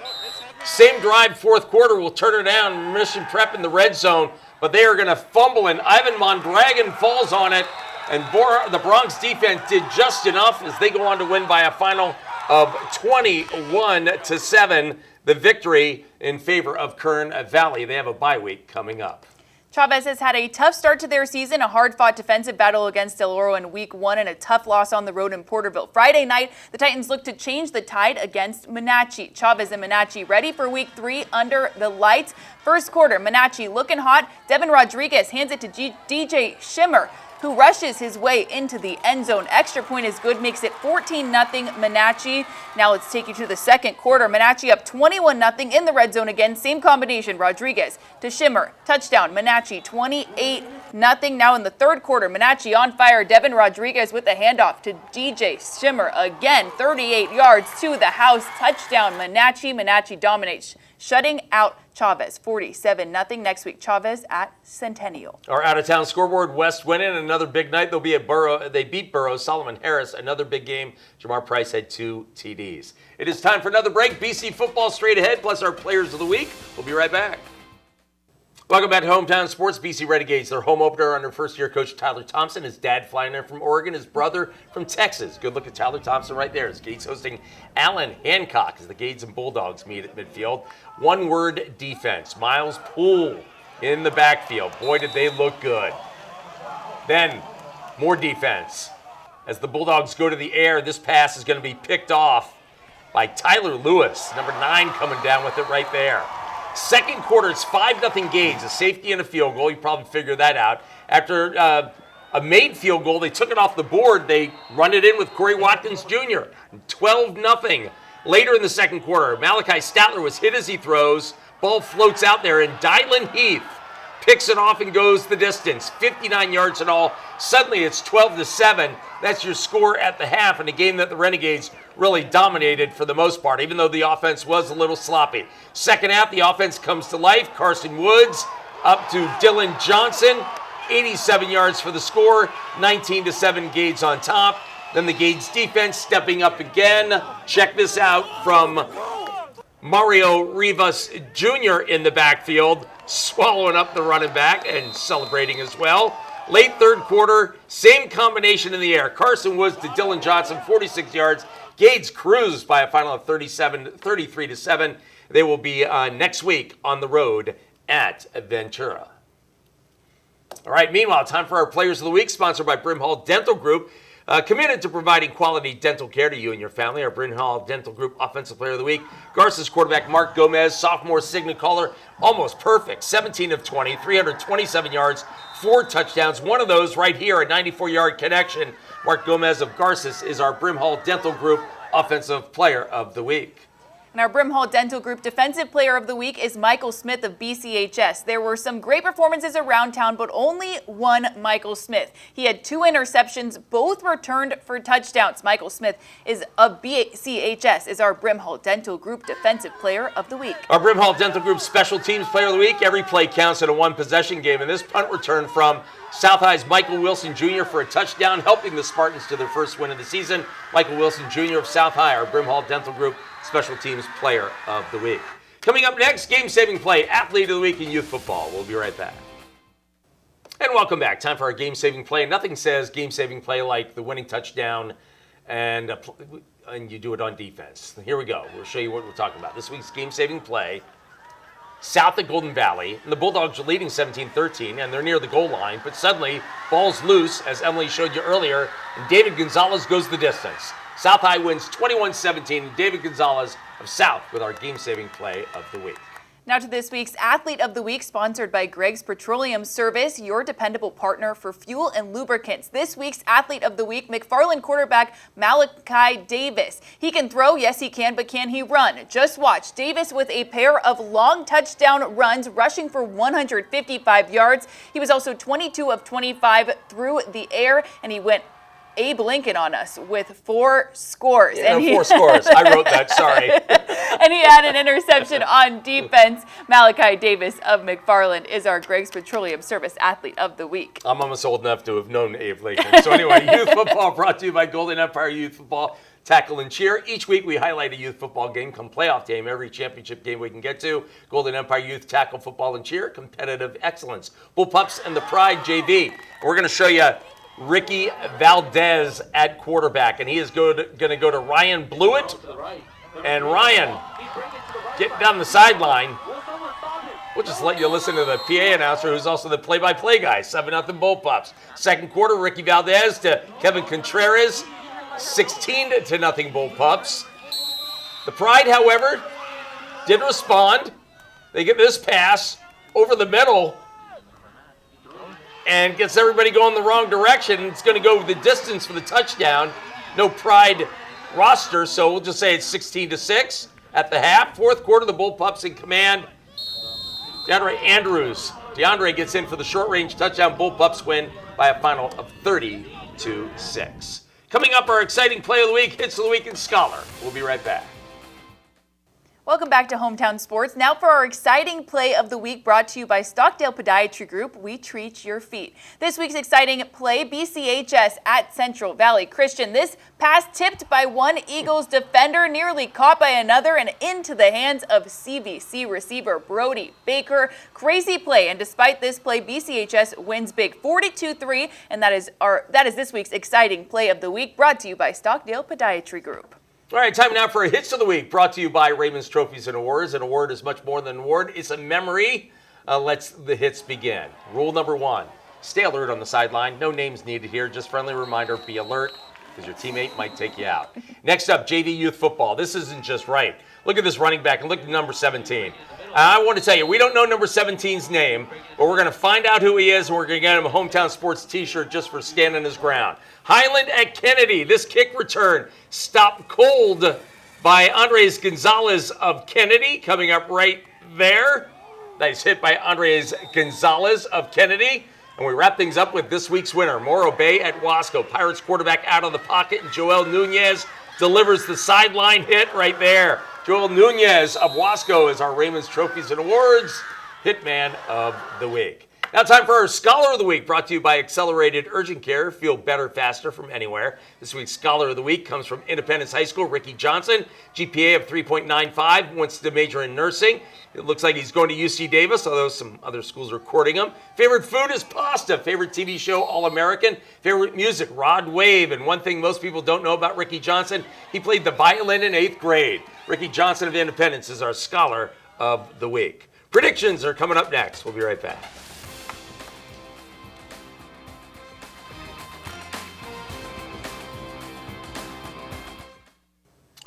Same drive, fourth quarter, will turn it down. Mission Prep in the red zone, but they are going to fumble, and Ivan Mondragon falls on it. And the Bronx defense did just enough as they go on to win by a final of 21-7. The victory in favor of Kern Valley. They have a bye week coming up. Chavez has had a tough start to their season, a hard-fought defensive battle against Del Oro in Week 1 and a tough loss on the road in Porterville. Friday night, the Titans look to change the tide against Menachie. Chavez and Menachie ready for Week 3 under the lights. First quarter, Menachie looking hot. Devin Rodriguez hands it to DJ Shimmer, who rushes his way into the end zone. Extra point is good, makes it 14-0 Menachie. Now let's take you to the second quarter. Menachie up 21-0 in the red zone again. Same combination, Rodriguez to Shimmer. Touchdown, Menachie 28-0. Now in the third quarter, Menachie on fire. Devin Rodriguez with the handoff to DJ Shimmer again. 38 yards to the house. Touchdown, Menachie. Menachie dominates, shutting out Chavez, 47-0. Next week, Chavez at Centennial. Our out-of-town scoreboard, West winning another big night. They'll be at Burrow. They beat Burrow. Solomon Harris, another big game. Jamar Price had 2 TDs. It is time for another break. BC football straight ahead, plus our players of the week. We'll be right back. Welcome back to Hometown Sports. BC Renegades, their home opener under first-year coach Tyler Thompson. His dad flying in from Oregon, his brother from Texas. Good look at Tyler Thompson right there. His Gades hosting Allen Hancock as the Gades and Bulldogs meet at midfield. One-word defense. Miles Poole in the backfield. Boy, did they look good. Then, more defense. As the Bulldogs go to the air, this pass is going to be picked off by Tyler Lewis. Number 9 coming down with it right there. Second quarter, it's 5-0 Gades, a safety and a field goal. You probably figured that out. After a made field goal, they took it off the board. They run it in with Corey Watkins Jr. 12-0. Later in the second quarter, Malachi Statler was hit as he throws. Ball floats out there, and Dylan Heath picks it off and goes the distance. 59 yards in all. Suddenly, it's 12-7. That's your score at the half in a game that the Renegades really dominated for the most part, even though the offense was a little sloppy. Second half, the offense comes to life. Carson Woods up to Dylan Johnson. 87 yards for the score. 19-7 Gades on top. Then the Gades defense stepping up again. Check this out from Mario Rivas Jr. in the backfield, swallowing up the running back and celebrating as well. Late third quarter, same combination in the air. Carson Woods to Dylan Johnson, 46 yards. Gades cruised by a final of 33-7. They will be next week on the road at Ventura. All right, meanwhile, time for our Players of the Week, sponsored by Brimhall Dental Group. Committed to providing quality dental care to you and your family, our Bryn Hall Dental Group Offensive Player of the Week. Garza's quarterback Mark Gomez, sophomore Signet caller, almost perfect. 17 of 20, 327 yards, 4 touchdowns. One of those right here, a 94-yard connection. Mark Gomez of Garces is our Brim Hall Dental Group Offensive Player of the Week. And our Brim Hall Dental Group Defensive Player of the Week is Michael Smith of BCHS. There were some great performances around town, but only one Michael Smith. He had 2 interceptions, both returned for touchdowns. Michael Smith is of BCHS, is our Brim Hall Dental Group Defensive Player of the Week. Our Brim Hall Dental Group Special Teams Player of the Week. Every play counts in a one-possession game, and this punt return from South High's Michael Wilson Jr. for a touchdown, helping the Spartans to their first win of the season. Michael Wilson Jr. of South High, our Brim Hall Dental Group Special Teams Player of the Week. Coming up next, game-saving play, Athlete of the Week in youth football. We'll be right back. And welcome back. Time for our game-saving play. Nothing says game-saving play like the winning touchdown, and you do it on defense. Here we go. We'll show you what we're talking about. This week's game-saving play, south of Golden Valley, and the Bulldogs are leading 17-13, and they're near the goal line, but suddenly, ball's loose, as Emily showed you earlier, and David Gonzalez goes the distance. South High wins 21-17, and David Gonzalez of South with our game-saving play of the week. Now to this week's Athlete of the Week, sponsored by Greg's Petroleum Service, your dependable partner for fuel and lubricants. This week's Athlete of the Week, McFarland quarterback Malachi Davis. He can throw, yes he can, but can he run? Just watch. Davis with a pair of long touchdown runs, rushing for 155 yards. He was also 22 of 25 through the air, and he went Abe Lincoln on us with 4 scores. Yeah, 4 scores. I wrote that, sorry. And he had an interception on defense. Malachi Davis of McFarland is our Greg's Petroleum Service Athlete of the Week. I'm almost old enough to have known Abe Lincoln. So anyway, youth football brought to you by Golden Empire Youth Football Tackle and Cheer. Each week we highlight a youth football game, come playoff game, every championship game we can get to. Golden Empire Youth Tackle Football and Cheer, competitive excellence. Bullpups and the Pride JV. We're going to show you Ricky Valdez at quarterback, and he is going to go to Ryan Blewett. And Ryan, get down the sideline. We'll just let you listen to the PA announcer, who's also the play-by-play guy. 7-0 Bullpups. Second quarter, Ricky Valdez to Kevin Contreras. 16-0 Bullpups. The Pride, however, did respond. They get this pass over the middle and gets everybody going the wrong direction. It's going to go the distance for the touchdown. No Pride roster, so we'll just say it's 16-6 at the half. Fourth quarter, the Bullpups in command. DeAndre Andrews. DeAndre gets in for the short-range touchdown. Bullpups win by a final of 30-6. Coming up, our exciting play of the week, Hits of the Week, and Scholar. We'll be right back. Welcome back to Hometown Sports. Now for our exciting play of the week, brought to you by Stockdale Podiatry Group. We treat your feet. This week's exciting play, BCHS at Central Valley Christian. This pass tipped by one Eagles defender, nearly caught by another, and into the hands of CVC receiver Brody Baker. Crazy play, and despite this play, BCHS wins big, 42-3, and that is this week's exciting play of the week, brought to you by Stockdale Podiatry Group. All right, time now for a Hits of the Week, brought to you by Raymond's Trophies and Awards. An award is much more than an award. It's a memory. Let's the hits begin. Rule number 1, stay alert on the sideline. No names needed here. Just friendly reminder, be alert, because your teammate might take you out. Next up, JV Youth Football. This isn't just right. Look at this running back, and look at number 17. I want to tell you, we don't know number 17's name, but we're going to find out who he is, and we're going to get him a Hometown Sports t-shirt just for standing his ground. Highland at Kennedy. This kick return stopped cold by Andres Gonzalez of Kennedy, coming up right there. Nice hit by Andres Gonzalez of Kennedy. And we wrap things up with this week's winner, Morro Bay at Wasco. Pirates quarterback out of the pocket, and Joel Nunez delivers the sideline hit right there. Joel Nunez of Wasco is our Raymond's Trophies and Awards Hitman of the Week. Now time for our Scholar of the Week, brought to you by Accelerated Urgent Care. Feel better faster from anywhere. This week's Scholar of the Week comes from Independence High School, Ricky Johnson. GPA of 3.95, wants to major in nursing. It looks like he's going to UC Davis, although some other schools are courting him. Favorite food is pasta. Favorite TV show, All-American. Favorite music, Rod Wave. And one thing most people don't know about Ricky Johnson, he played the violin in 8th grade. Ricky Johnson of Independence is our Scholar of the Week. Predictions are coming up next. We'll be right back.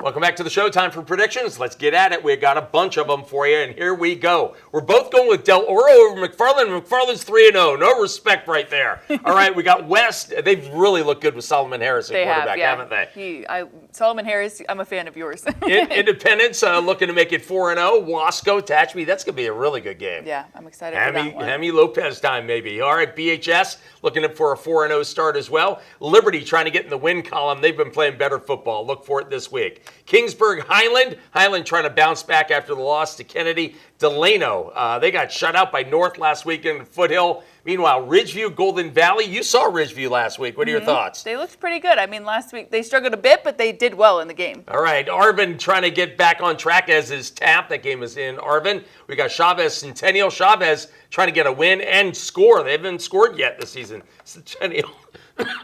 Welcome back to the show. Time for predictions. Let's get at it. We got a bunch of them for you, and here we go. We're both going with Del Oro over McFarland. McFarland's 3-0. No respect right there. All right, we got West. They've really looked good with Solomon Harris at quarterback, haven't they? Solomon Harris, I'm a fan of yours. Independence looking to make it 4-0. Wasco, Tehachapi. That's going to be a really good game. Yeah, I'm excited for that one. Hemi Lopez time, maybe. All right, BHS looking for a 4-0 start as well. Liberty trying to get in the win column. They've been playing better football. Look for it this week. Kingsburg, Highland trying to bounce back after the loss to Kennedy. Delano, they got shut out by North last week in Foothill. Meanwhile, Ridgeview, Golden Valley, you saw Ridgeview last week. What are your thoughts? They looked pretty good. I mean, last week they struggled a bit, but they did well in the game. All right, Arvin trying to get back on track, as is TAP. That game is in Arvin. We got Chavez Centennial. Chavez trying to get a win and score. They haven't scored yet this season.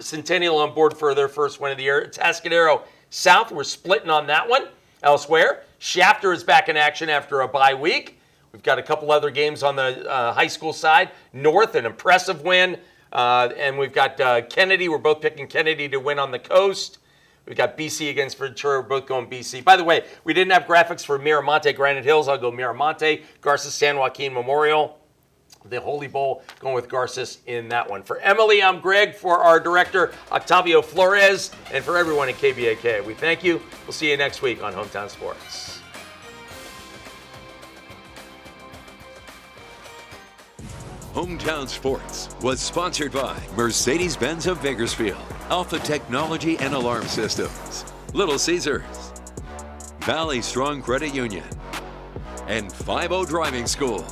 Centennial on board for their first win of the year. Tascadero South, we're splitting on that one. Elsewhere, Shafter is back in action after a bye week. We've got a couple other games on the high school side. North, an impressive win. And we've got Kennedy. We're both picking Kennedy to win on the coast. We've got BC against Ventura. We're both going BC. By the way, we didn't have graphics for Miramonte, Granite Hills. I'll go Miramonte. Garces, San Joaquin Memorial. The Holy Bowl, going with Garces in that one. For Emily, I'm Greg. For our director, Octavio Flores. And for everyone at KBAK, we thank you. We'll see you next week on Hometown Sports. Hometown Sports was sponsored by Mercedes-Benz of Bakersfield, Alpha Technology and Alarm Systems, Little Caesars, Valley Strong Credit Union, and 5-0 Driving School.